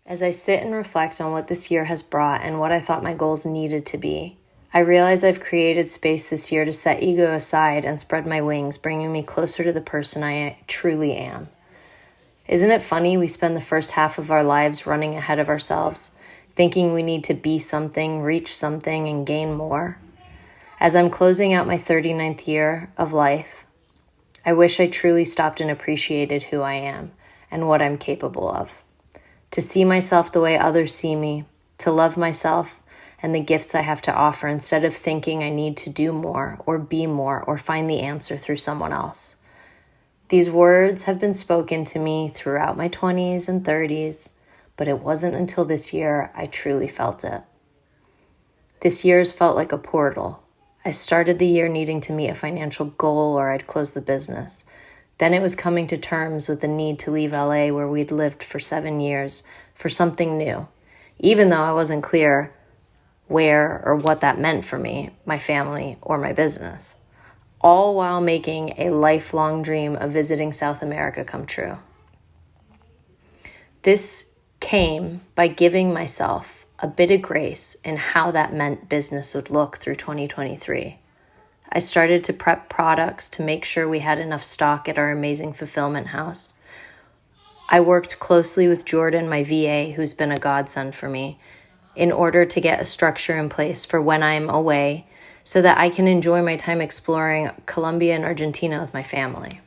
As I sit and reflect on what this year has brought and what I thought my goals needed to be, I realize I've created space this year to set ego aside and spread my wings, bringing me closer to the person I truly am. Isn't it funny we spend the first half of our lives running ahead of ourselves, thinking we need to be something, reach something, and gain more? As I'm closing out my 39th year of life, I wish I truly stopped and appreciated who I am and what I'm capable of. To see myself the way others see me, to love myself and the gifts I have to offer instead of thinking I need to do more or be more or find the answer through someone else. These words have been spoken to me throughout my 20s and 30s, but it wasn't until this year I truly felt it. This year has felt like a portal. I started the year needing to meet a financial goal or I'd close the business. Then it was coming to terms with the need to leave LA where we'd lived for 7 years for something new, even though I wasn't clear where or what that meant for me, my family, or my business, all while making a lifelong dream of visiting South America come true. This came by giving myself a bit of grace in how that meant business would look through 2023. I started to prep products to make sure we had enough stock at our amazing fulfillment house. I worked closely with Jordan, my VA, who's been a godsend for me, in order to get a structure in place for when I'm away so that I can enjoy my time exploring Colombia and Argentina with my family.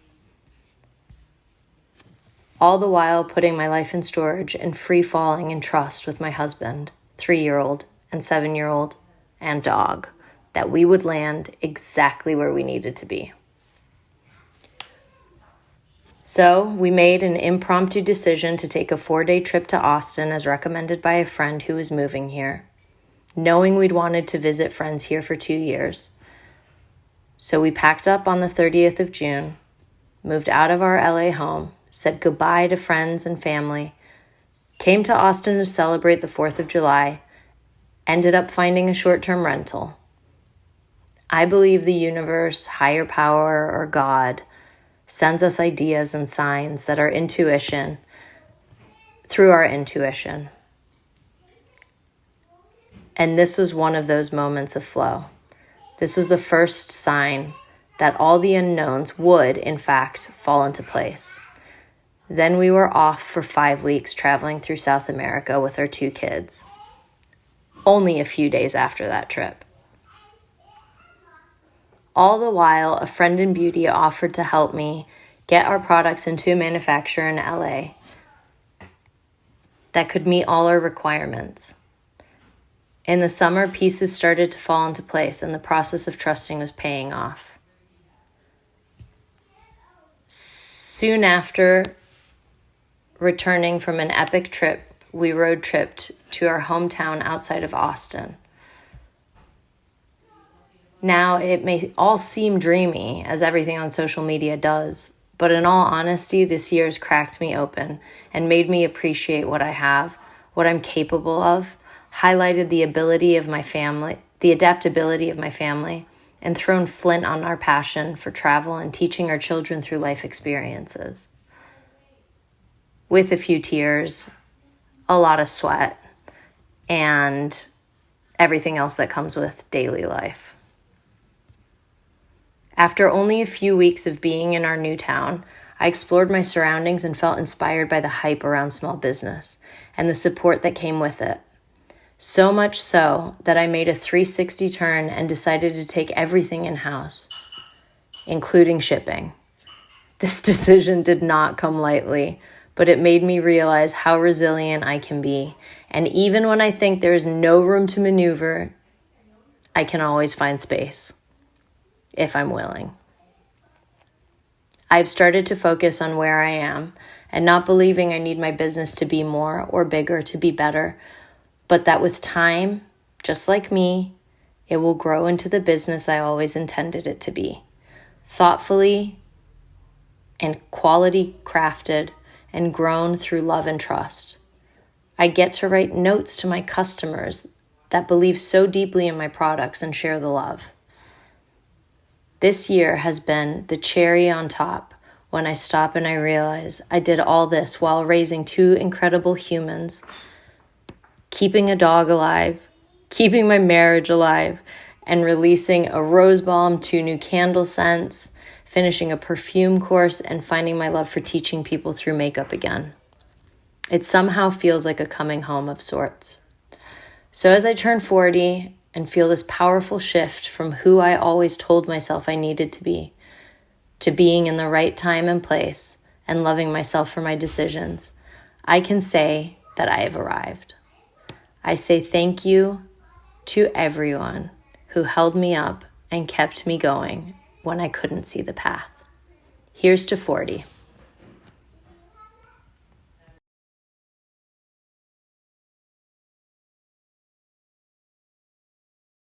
All the while putting my life in storage and free falling in trust with my husband, 3-year-old and 7-year-old, and dog, that we would land exactly where we needed to be. So we made an impromptu decision to take a 4-day trip to Austin as recommended by a friend who was moving here, knowing we'd wanted to visit friends here for 2 years. So we packed up on the 30th of June, moved out of our LA home, said goodbye to friends and family, came to Austin to celebrate the 4th of July, ended up finding a short-term rental. I believe the universe, higher power, or God sends us ideas and signs that our intuition, through our intuition. And this was one of those moments of flow. This was the first sign that all the unknowns would, in fact, fall into place. Then we were off for 5 weeks traveling through South America with our 2 kids. Only a few days after that trip. All the while, a friend in beauty offered to help me get our products into a manufacturer in LA that could meet all our requirements. In the summer, pieces started to fall into place and the process of trusting was paying off. Soon after returning from an epic trip, we road tripped to our hometown outside of Austin. Now, it may all seem dreamy, as everything on social media does, but in all honesty, this year has cracked me open and made me appreciate what I have, what I'm capable of, highlighted the ability of my family, the adaptability of my family, and thrown flint on our passion for travel and teaching our children through life experiences. With a few tears, a lot of sweat, and everything else that comes with daily life. After only a few weeks of being in our new town, I explored my surroundings and felt inspired by the hype around small business and the support that came with it. So much so that I made a 360 turn and decided to take everything in-house, including shipping. This decision did not come lightly, but it made me realize how resilient I can be. And even when I think there is no room to maneuver, I can always find space, if I'm willing. I've started to focus on where I am and not believing I need my business to be more or bigger to be better, but that with time, just like me, it will grow into the business I always intended it to be. Thoughtfully and quality crafted and grown through love and trust. I get to write notes to my customers that believe so deeply in my products and share the love. This year has been the cherry on top when I stop and I realize I did all this while raising 2 incredible humans keeping a dog alive, keeping my marriage alive, and releasing a rose balm, 2 new candle scents, finishing a perfume course, and finding my love for teaching people through makeup again. It somehow feels like a coming home of sorts. So as I turn 40 and feel this powerful shift from who I always told myself I needed to be, to being in the right time and place and loving myself for my decisions, I can say that I have arrived. I say thank you to everyone who held me up and kept me going when I couldn't see the path. Here's to 40.